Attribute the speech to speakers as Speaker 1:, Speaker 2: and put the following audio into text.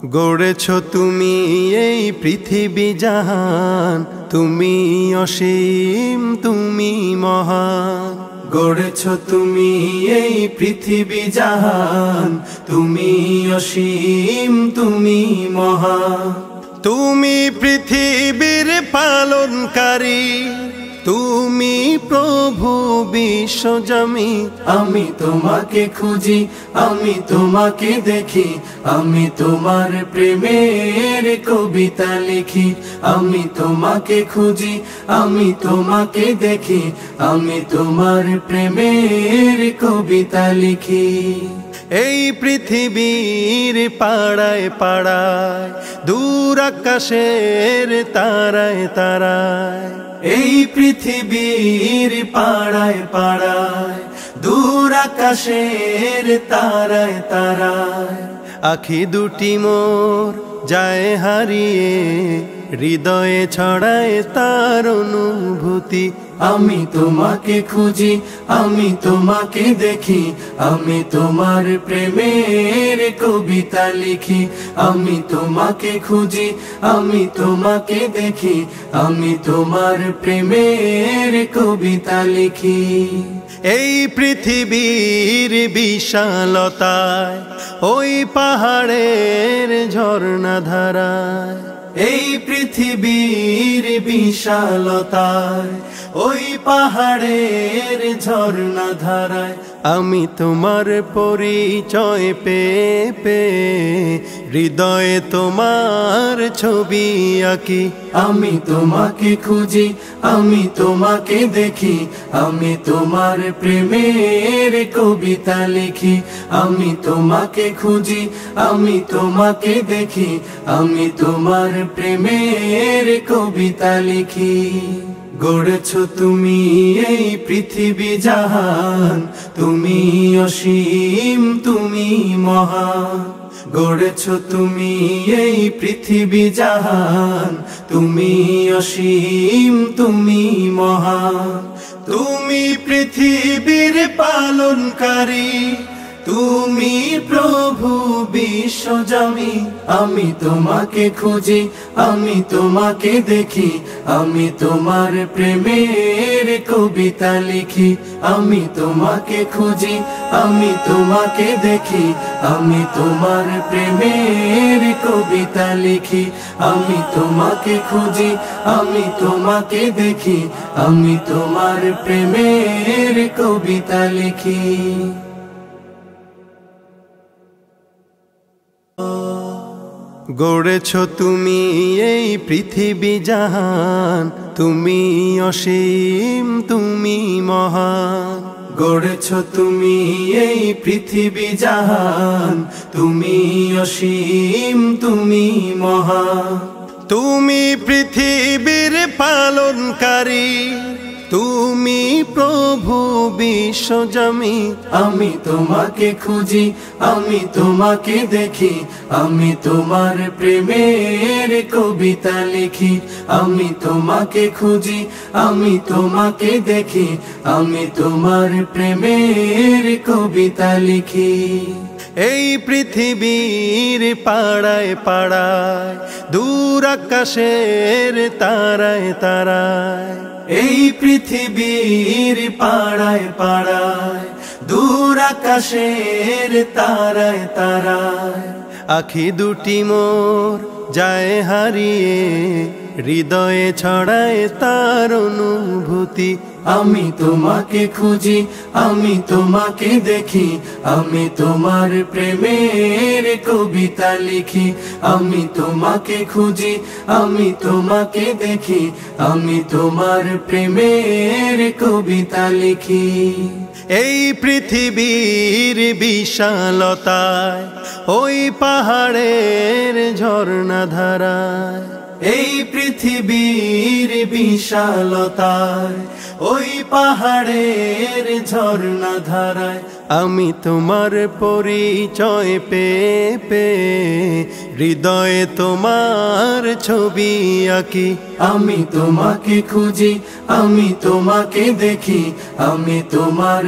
Speaker 1: গড়েছো তুমি এই পৃথিবী জাহান, তুমি অসীম তুমি মহান। গড়েছো তুমি এই পৃথিবী জাহান, তুমি অসীম তুমি মহান। তুমি পৃথিবীর পালনকারী, তুমি প্রভু বিশ্বজমি। আমি তোমাকে খুঁজি, আমি তোমাকে দেখি, আমি তোমার প্রেমের কবিতা লিখি। আমি তোমাকে খুঁজি, আমি তোমাকে দেখি, আমি তোমার প্রেমের কবিতা লিখি। এই পৃথিবীর পাড়ায় পাড়ায়, দূর আকাশের তারায় তারায়। এই পৃথিবীর পাড়ায় পাড়ায়, দূর আকাশের তারায় তারায়। আখি দুটি মোর যায় হারিয়ে, হৃদয়ে ছড়ায় তার অনুভূতি। আমি তোমাকে খুঁজি, আমি তোমাকে দেখি, আমি তোমার প্রেমের কবিতা লিখি। আমি তোমাকে খুঁজি, আমি তোমাকে দেখি, আমি তোমার প্রেমের কবিতা লিখি। এই পৃথিবীর বিশালতায়, ওই পাহাড়ের ঝর্ণা ধারায়। এই পৃথিবীর বিশালতায়, ওই পাহাড়ের ঝর্ণা ধারায়। আমি তোমার পরিচয় পেয়ে পেয়ে, হৃদয়ে তোমার ছবি আঁকি। আমি তোমাকে খুঁজি, আমি তোমাকে দেখি, আমি তোমার প্রেমের কবিতা লিখি। আমি তোমাকে খুঁজি, আমি তোমাকে দেখি, আমি তোমার প্রেমের কবিতা লিখি। গড়েছো তুমি এই পৃথিবী জাহান, তুমি অসীম তুমি মহান। গড়েছো তুমি এই পৃথিবী জাহান, তুমি অসীম তুমি মহান। তুমি পৃথিবীর পালনকারী, তুমি প্রভু বিশ্বজমি। আমি তোমাকে খুঁজি, আমি তোমাকে দেখি, আমি তোমার প্রেমের কবিতা লিখি। আমি তোমাকে খুঁজি, আমি তোমাকে দেখি, আমি তোমার প্রেমের কবিতা লিখি। আমি তোমাকে খুঁজি, আমি তোমাকে দেখি, আমি তোমার প্রেমের কবিতা লিখি। গড়েছো তুমি এই পৃথিবী জাহান, তুমি অসীম তুমি মহান। গড়েছো তুমি এই পৃথিবী জাহান, তুমি অসীম তুমি মহান। তুমি পৃথিবীর পালনকারী, তুমি প্রভু বিশ্বজমি। আমি তোমাকে খুঁজি, আমি তোমাকে দেখি, আমি তোমার প্রেমের কবিতা লিখি। আমি তোমাকে খুঁজি, আমি তোমাকে দেখি, আমি তোমার প্রেমের কবিতা লিখি। এই পৃথিবীর পাড়ায় পাড়ায়, দূর আকাশের তারায় তারায়। এই পৃথিবীর পাড়ায় পাড়ায়, দূর আকাশের তারায় তারায়। আখি দুটি মোর যায় হারিয়ে, হৃদয়ে ছড়ায় তার অনুভূতি। আমি তোমাকে খুঁজি, আমি তোমাকে দেখি, আমি তোমার প্রেমের কবিতা লিখি। আমি তোমাকে খুঁজি, আমি তোমাকে দেখি, আমি তোমার প্রেমের কবিতা লিখি। এই পৃথিবীর বিশালতায়, ওই পাহাড়ের ঝর্ণা ধারায়। এই পৃথিবীর বিশালতায়, ওই পাহাড়ের ঝর্ণা ধারায়। আমি তোমার পরিচয় পেয়ে পেয়ে, হৃদয়ে তোমার ছবি আঁকি। আমি তোমাকে খুঁজি, আমি তোমাকে দেখি, আমি তোমার